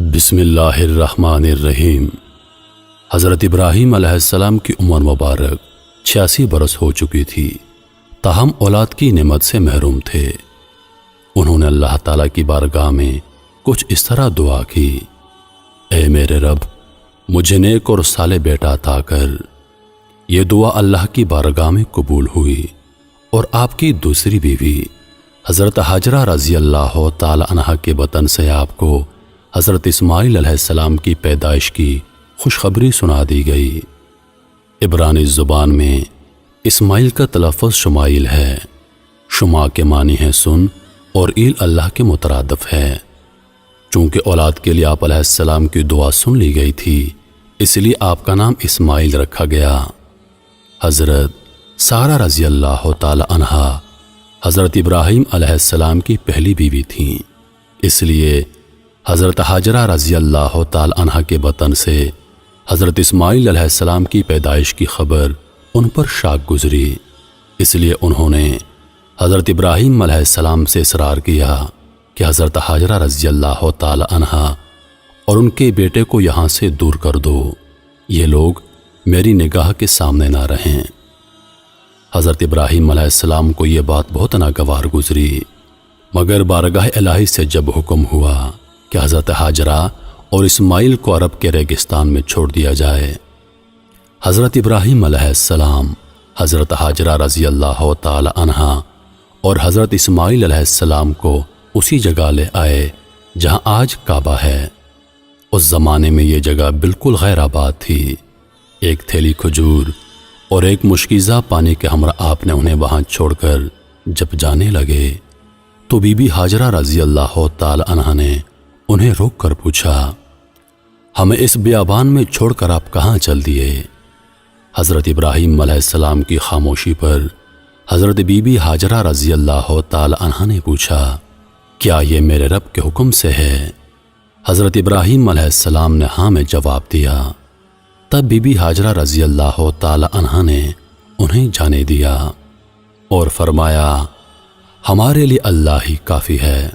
بسم اللہ الرحمن الرحیم۔ حضرت ابراہیم علیہ السلام کی عمر مبارک 86 برس ہو چکی تھی، تاہم اولاد کی نعمت سے محروم تھے۔ انہوں نے اللہ تعالیٰ کی بارگاہ میں کچھ اس طرح دعا کی: اے میرے رب، مجھے نیک اور صالح بیٹا عطا کر۔ یہ دعا اللہ کی بارگاہ میں قبول ہوئی اور آپ کی دوسری بیوی حضرت حاجرہ رضی اللہ تعالی عنہا کے بطن سے آپ کو حضرت اسماعیل علیہ السلام کی پیدائش کی خوشخبری سنا دی گئی۔ عبرانی زبان میں اسماعیل کا تلفظ شمائیل ہے۔ شما کے معنی ہے سن، اور ایل اللہ کے مترادف ہے۔ چونکہ اولاد کے لیے آپ علیہ السلام کی دعا سن لی گئی تھی، اس لیے آپ کا نام اسماعیل رکھا گیا۔ حضرت سارہ رضی اللہ تعالی عنہا حضرت ابراہیم علیہ السلام کی پہلی بیوی تھیں، اس لیے حضرت حاجرہ رضی اللہ تعالی عنہا کے بطن سے حضرت اسماعیل علیہ السلام کی پیدائش کی خبر ان پر شاک گزری۔ اس لیے انہوں نے حضرت ابراہیم علیہ السلام سے اصرار کیا کہ حضرت حاجرہ رضی اللہ تعالی عنہا اور ان کے بیٹے کو یہاں سے دور کر دو، یہ لوگ میری نگاہ کے سامنے نہ رہیں۔ حضرت ابراہیم علیہ السلام کو یہ بات بہت ناگوار گزری، مگر بارگاہ الہی سے جب حکم ہوا کہ حضرت حاجرہ اور اسماعیل کو عرب کے ریگستان میں چھوڑ دیا جائے، حضرت ابراہیم علیہ السلام حضرت حاجرہ رضی اللہ تعالی عنہا اور حضرت اسماعیل علیہ السلام کو اسی جگہ لے آئے جہاں آج کعبہ ہے۔ اس زمانے میں یہ جگہ بالکل غیر آباد تھی۔ ایک تھیلی کھجور اور ایک مشکیزہ پانی کے ہمراہ آپ نے انہیں وہاں چھوڑ کر جب جانے لگے تو بی بی حاجرہ رضی اللہ تعالی عنہا نے انہیں روک کر پوچھا: ہمیں اس بیابان میں چھوڑ کر آپ کہاں چل دیے؟ حضرت ابراہیم علیہ السلام کی خاموشی پر حضرت بی بی حاجرہ رضی اللہ تعالی عنہا نے پوچھا: کیا یہ میرے رب کے حکم سے ہے؟ حضرت ابراہیم علیہ السلام نے ہاں میں جواب دیا۔ تب بی بی حاجرہ رضی اللہ تعالی عنہا نے انہیں جانے دیا اور فرمایا: ہمارے لیے اللہ ہی کافی ہے۔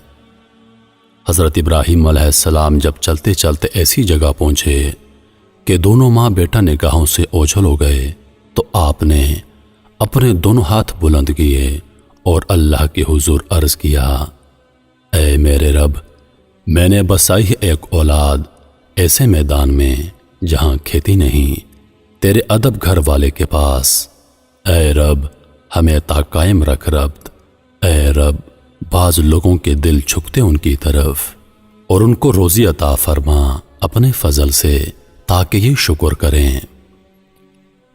حضرت ابراہیم علیہ السلام جب چلتے چلتے ایسی جگہ پہنچے کہ دونوں ماں بیٹا نگاہوں سے اوجھل ہو گئے تو آپ نے اپنے دونوں ہاتھ بلند کیے اور اللہ کے حضور عرض کیا: اے میرے رب، میں نے بسائی ہے ایک اولاد ایسے میدان میں جہاں کھیتی نہیں، تیرے ادب گھر والے کے پاس۔ اے رب، ہمیں تا قائم رکھ ربط۔ اے رب، بعض لوگوں کے دل جھکتے ان کی طرف، اور ان کو روزی عطا فرما اپنے فضل سے تاکہ یہ شکر کریں۔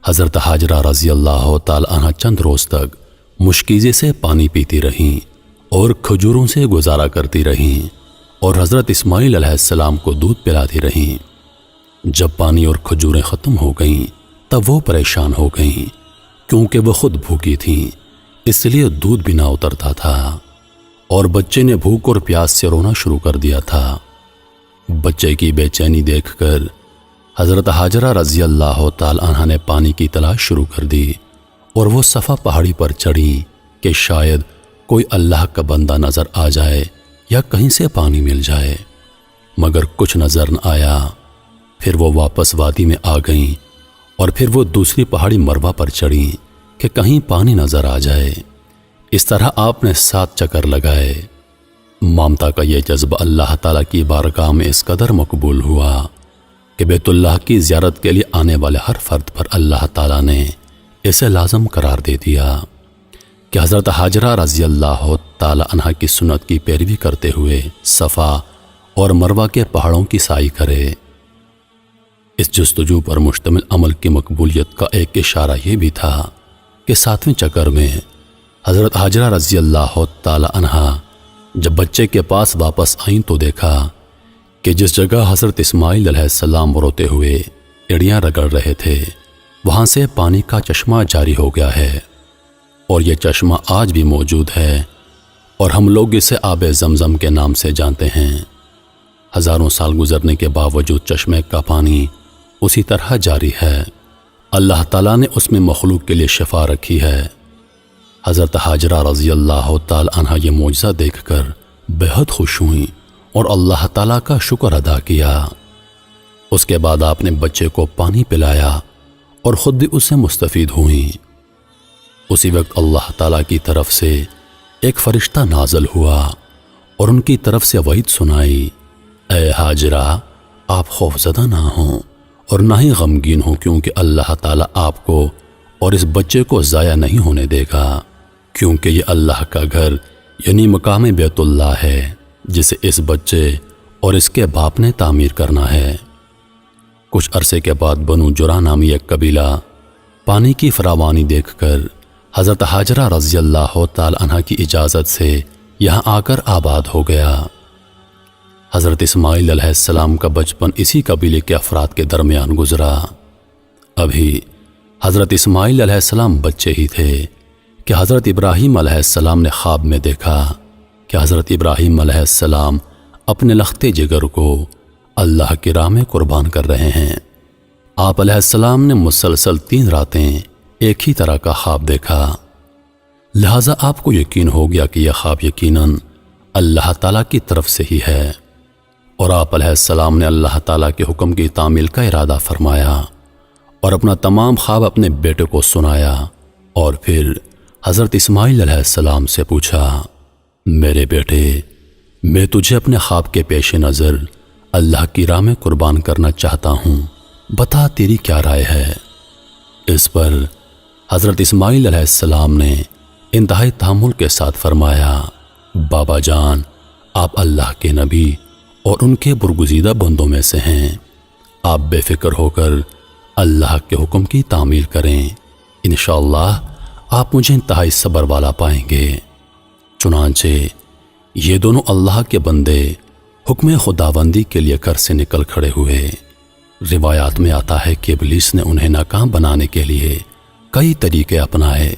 حضرت حاجرہ رضی اللہ تعالی عنہا چند روز تک مشکیزے سے پانی پیتی رہیں اور کھجوروں سے گزارا کرتی رہیں، اور حضرت اسماعیل علیہ السلام کو دودھ پلاتی رہیں۔ جب پانی اور کھجوریں ختم ہو گئیں تب وہ پریشان ہو گئیں، کیونکہ وہ خود بھوکی تھیں، اس لیے دودھ بھی نہ اترتا تھا، اور بچے نے بھوک اور پیاس سے رونا شروع کر دیا تھا۔ بچے کی بے چینی دیکھ کر حضرت حاجرہ رضی اللہ تعالی عنہا نے پانی کی تلاش شروع کر دی، اور وہ صفا پہاڑی پر چڑھیں کہ شاید کوئی اللہ کا بندہ نظر آ جائے یا کہیں سے پانی مل جائے، مگر کچھ نظر نہ آیا۔ پھر وہ واپس وادی میں آ گئیں، اور پھر وہ دوسری پہاڑی مروہ پر چڑھیں کہ کہیں پانی نظر آ جائے۔ اس طرح آپ نے 7 چکر لگائے۔ مامتا کا یہ جذبہ اللہ تعالیٰ کی بارگاہ میں اس قدر مقبول ہوا کہ بیت اللہ کی زیارت کے لیے آنے والے ہر فرد پر اللہ تعالیٰ نے اسے لازم قرار دے دیا کہ حضرت حاجرہ رضی اللہ تعالی عنہا کی سنت کی پیروی کرتے ہوئے صفا اور مروہ کے پہاڑوں کی سعی کرے۔ اس جستجو پر مشتمل عمل کی مقبولیت کا ایک اشارہ یہ بھی تھا کہ 7ویں چکر میں حضرت حاجرہ رضی اللہ تعالی عنہا جب بچے کے پاس واپس آئیں تو دیکھا کہ جس جگہ حضرت اسماعیل علیہ السلام روتے ہوئے ایڑیاں رگڑ رہے تھے، وہاں سے پانی کا چشمہ جاری ہو گیا ہے، اور یہ چشمہ آج بھی موجود ہے، اور ہم لوگ اسے آب زمزم کے نام سے جانتے ہیں۔ ہزاروں سال گزرنے کے باوجود چشمے کا پانی اسی طرح جاری ہے۔ اللہ تعالیٰ نے اس میں مخلوق کے لیے شفا رکھی ہے۔ حضرت حاجرہ رضی اللہ تعالی عنہا یہ معجزہ دیکھ کر بے حد خوش ہوئیں اور اللہ تعالیٰ کا شکر ادا کیا۔ اس کے بعد آپ نے بچے کو پانی پلایا اور خود بھی اس سے مستفید ہوئیں۔ اسی وقت اللہ تعالیٰ کی طرف سے ایک فرشتہ نازل ہوا اور ان کی طرف سے وعید سنائی، اے ہاجرہ، آپ خوفزدہ نہ ہوں اور نہ ہی غمگین ہوں، کیونکہ اللہ تعالیٰ آپ کو اور اس بچے کو ضائع نہیں ہونے دے گا، کیونکہ یہ اللہ کا گھر یعنی مقام بیت اللہ ہے، جسے اس بچے اور اس کے باپ نے تعمیر کرنا ہے۔ کچھ عرصے کے بعد بنو جرہ نامی ایک قبیلہ پانی کی فراوانی دیکھ کر حضرت ہاجرہ رضی اللہ تعالی عنہ کی اجازت سے یہاں آ کر آباد ہو گیا۔ حضرت اسماعیل علیہ السلام کا بچپن اسی قبیلے کے افراد کے درمیان گزرا۔ ابھی حضرت اسماعیل علیہ السلام بچے ہی تھے کہ حضرت ابراہیم علیہ السلام نے خواب میں دیکھا کہ حضرت ابراہیم علیہ السلام اپنے لخت جگر کو اللہ کی راہ میں قربان کر رہے ہیں۔ آپ علیہ السلام نے مسلسل 3 راتیں ایک ہی طرح کا خواب دیکھا، لہذا آپ کو یقین ہو گیا کہ یہ خواب یقیناً اللہ تعالیٰ کی طرف سے ہی ہے، اور آپ علیہ السلام نے اللہ تعالیٰ کے حکم کی تعمیل کا ارادہ فرمایا اور اپنا تمام خواب اپنے بیٹے کو سنایا، اور پھر حضرت اسماعیل علیہ السلام سے پوچھا، میرے بیٹے، میں تجھے اپنے خواب کے پیش نظر اللہ کی راہ میں قربان کرنا چاہتا ہوں، بتا تیری کیا رائے ہے؟ اس پر حضرت اسماعیل علیہ السلام نے انتہائی تحمل کے ساتھ فرمایا، بابا جان، آپ اللہ کے نبی اور ان کے برگزیدہ بندوں میں سے ہیں، آپ بے فکر ہو کر اللہ کے حکم کی تعمیل کریں، انشاءاللہ آپ مجھے انتہائی صبر والا پائیں گے۔ چنانچہ یہ دونوں اللہ کے بندے حکم خداوندی کے لیے گھر سے نکل کھڑے ہوئے۔ روایات میں آتا ہے کہ ابلیس نے انہیں ناکام بنانے کے لیے کئی طریقے اپنائے۔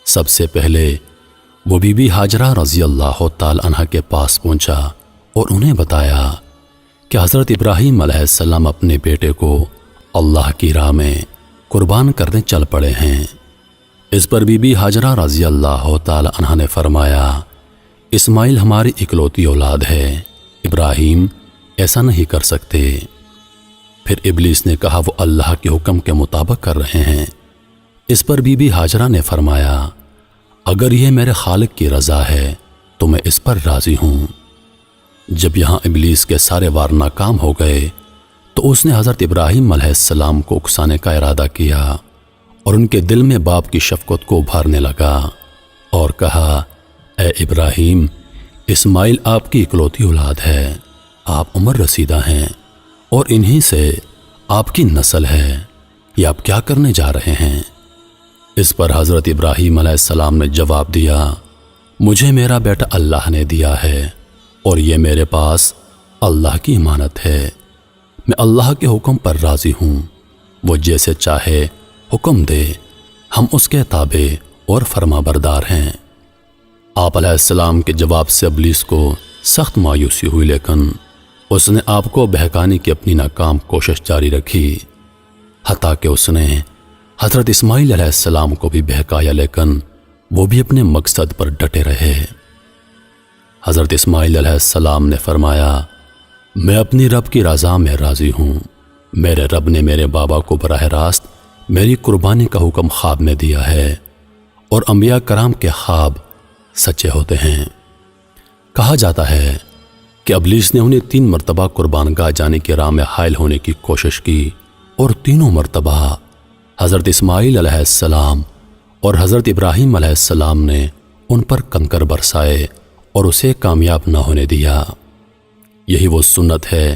سب سے پہلے وہ بی بی ہاجرہ رضی اللہ تعالی عنہ کے پاس پہنچا اور انہیں بتایا کہ حضرت ابراہیم علیہ السلام اپنے بیٹے کو اللہ کی راہ میں قربان کرنے چل پڑے ہیں۔ اس پر بی بی ہاجرہ رضی اللہ تعالی عنہ نے فرمایا، اسماعیل ہماری اکلوتی اولاد ہے، ابراہیم ایسا نہیں کر سکتے۔ پھر ابلیس نے کہا وہ اللہ کے حکم کے مطابق کر رہے ہیں۔ اس پر بی بی ہاجرہ نے فرمایا، اگر یہ میرے خالق کی رضا ہے تو میں اس پر راضی ہوں۔ جب یہاں ابلیس کے سارے وار ناکام ہو گئے تو اس نے حضرت ابراہیم علیہ السلام کو اکسانے کا ارادہ کیا اور ان کے دل میں باپ کی شفقت کو ابھارنے لگا اور کہا، اے ابراہیم، اسماعیل آپ کی اکلوتی اولاد ہے، آپ عمر رسیدہ ہیں اور انہی سے آپ کی نسل ہے، یہ آپ کیا کرنے جا رہے ہیں؟ اس پر حضرت ابراہیم علیہ السلام نے جواب دیا، مجھے میرا بیٹا اللہ نے دیا ہے اور یہ میرے پاس اللہ کی امانت ہے، میں اللہ کے حکم پر راضی ہوں، وہ جیسے چاہے حکم دے، ہم اس کے تابع اور فرما بردار ہیں۔ آپ علیہ السلام کے جواب سے ابلیس کو سخت مایوسی ہوئی، لیکن اس نے آپ کو بہکانے کی اپنی ناکام کوشش جاری رکھی، حتیٰ کہ اس نے حضرت اسماعیل علیہ السلام کو بھی بہکایا، لیکن وہ بھی اپنے مقصد پر ڈٹے رہے۔ حضرت اسماعیل علیہ السلام نے فرمایا، میں اپنی رب کی رضا میں راضی ہوں، میرے رب نے میرے بابا کو براہ راست میری قربانی کا حکم خواب میں دیا ہے، اور انبیاء کرام کے خواب سچے ہوتے ہیں۔ کہا جاتا ہے کہ ابلیس نے انہیں 3 مرتبہ قربان گاہ جانے کی راہ میں حائل ہونے کی کوشش کی، اور تینوں مرتبہ حضرت اسماعیل علیہ السلام اور حضرت ابراہیم علیہ السلام نے ان پر کنکر برسائے اور اسے کامیاب نہ ہونے دیا۔ یہی وہ سنت ہے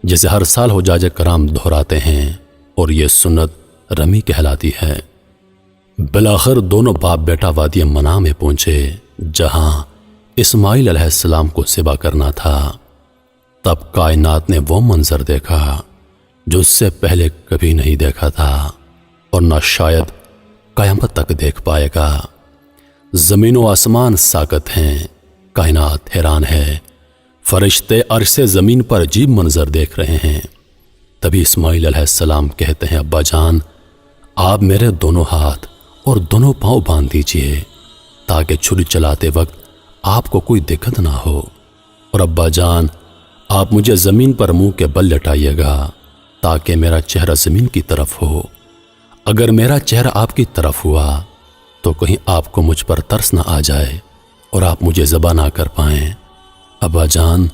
جسے ہر سال حجاج کرام دہراتے ہیں، اور یہ سنت رمی کہلاتی ہے۔ بالآخر دونوں باپ بیٹا وادی منع میں پہنچے، جہاں اسماعیل علیہ السلام کو ذبح کرنا تھا۔ تب کائنات نے وہ منظر دیکھا جو اس سے پہلے کبھی نہیں دیکھا تھا اور نہ شاید قیامت تک دیکھ پائے گا۔ زمین و آسمان ساکت ہیں، کائنات حیران ہے، فرشتے عرش سے زمین پر عجیب منظر دیکھ رہے ہیں۔ تبھی اسماعیل علیہ السلام کہتے ہیں، ابا جان، آپ میرے دونوں ہاتھ اور دونوں پاؤں باندھ دیجئے تاکہ چھری چلاتے وقت آپ کو کوئی دقت نہ ہو، اور ابا جان آپ مجھے زمین پر منہ کے بل لٹائیے گا تاکہ میرا چہرہ زمین کی طرف ہو۔ اگر میرا چہرہ آپ کی طرف ہوا تو کہیں آپ کو مجھ پر ترس نہ آ جائے اور آپ مجھے ذبح نہ کر پائیں۔ ابا جان،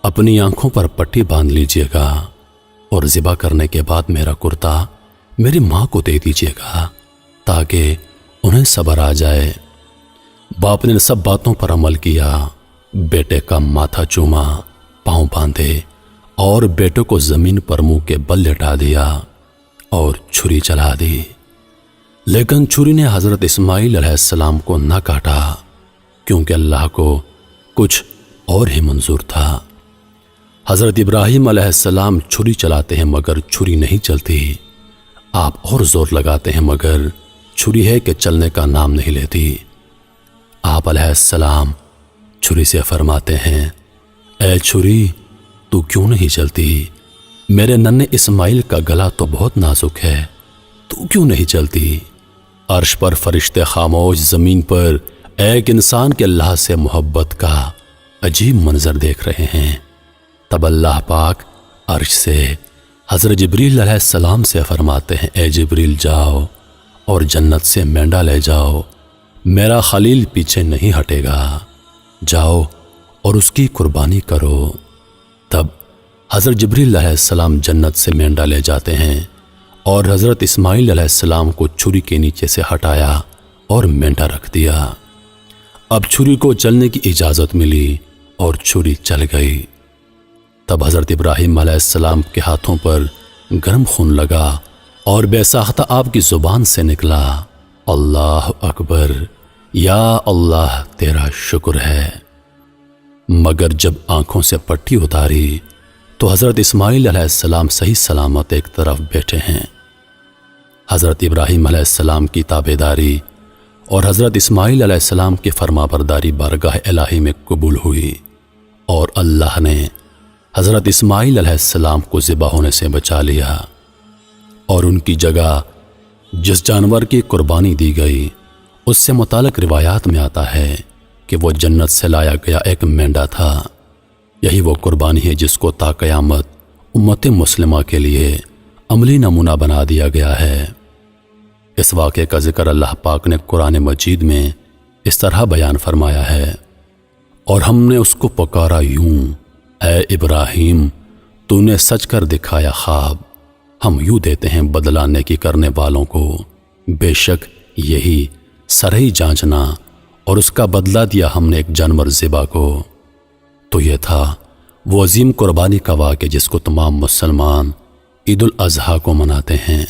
اپنی آنکھوں پر پٹی باندھ لیجئے گا اور ذبح کرنے کے بعد میرا کرتا میری ماں کو دے دیجئے گا تاکہ انہیں صبر آ جائے۔ باپ نے ان سب باتوں پر عمل کیا، بیٹے کا ماتھا چوما، پاؤں باندھے اور بیٹے کو زمین پر منہ کے بل لٹا دیا اور چھری چلا دی۔ لیکن چھری نے حضرت اسماعیل علیہ السلام کو نہ کاٹا کیونکہ اللہ کو کچھ اور ہی منظور تھا۔ حضرت ابراہیم علیہ السلام چھری چلاتے ہیں مگر چھری نہیں چلتی۔ آپ اور زور لگاتے ہیں مگر چھری ہے کہ چلنے کا نام نہیں لیتی۔ آپ علیہ السلام چھری سے فرماتے ہیں، اے چھری، تو کیوں نہیں چلتی؟ میرے ننھے اسماعیل کا گلا تو بہت نازک ہے، تو کیوں نہیں چلتی؟ عرش پر فرشتے خاموش، زمین پر ایک انسان کے اللہ سے محبت کا عجیب منظر دیکھ رہے ہیں۔ تب اللہ پاک عرش سے حضرت جبریل علیہ السلام سے فرماتے ہیں، اے جبریل جاؤ اور جنت سے مینڈا لے جاؤ، میرا خلیل پیچھے نہیں ہٹے گا، جاؤ اور اس کی قربانی کرو۔ تب حضرت جبریل علیہ السلام جنت سے مینڈا لے جاتے ہیں اور حضرت اسماعیل علیہ السلام کو چھری کے نیچے سے ہٹایا اور مینڈا رکھ دیا۔ اب چھری کو چلنے کی اجازت ملی اور چھری چل گئی۔ تب حضرت ابراہیم علیہ السلام کے ہاتھوں پر گرم خون لگا اور بے ساختہ آپ کی زبان سے نکلا، اللہ اکبر، یا اللہ تیرا شکر ہے۔ مگر جب آنکھوں سے پٹی اتاری تو حضرت اسماعیل علیہ السلام صحیح سلامت ایک طرف بیٹھے ہیں۔ حضرت ابراہیم علیہ السلام کی تابعداری اور حضرت اسماعیل علیہ السلام کی فرمانبرداری بارگاہ الہی میں قبول ہوئی اور اللہ نے حضرت اسماعیل علیہ السلام کو ذبح ہونے سے بچا لیا، اور ان کی جگہ جس جانور کی قربانی دی گئی اس سے متعلق روایات میں آتا ہے کہ وہ جنت سے لایا گیا ایک مینڈا تھا۔ یہی وہ قربانی ہے جس کو تا قیامت امت مسلمہ کے لیے عملی نمونہ بنا دیا گیا ہے۔ اس واقعے کا ذکر اللہ پاک نے قرآن مجید میں اس طرح بیان فرمایا ہے، اور ہم نے اس کو پکارا یوں، اے ابراہیم، تو نے سچ کر دکھایا خواب، ہم یوں دیتے ہیں بدلہ نیکی کرنے والوں کو، بے شک یہی سرہی جانچنا، اور اس کا بدلہ دیا ہم نے ایک جانور ذبح کو۔ تو یہ تھا وہ عظیم قربانی کا واقعہ جس کو تمام مسلمان عید الاضحیٰ کو مناتے ہیں۔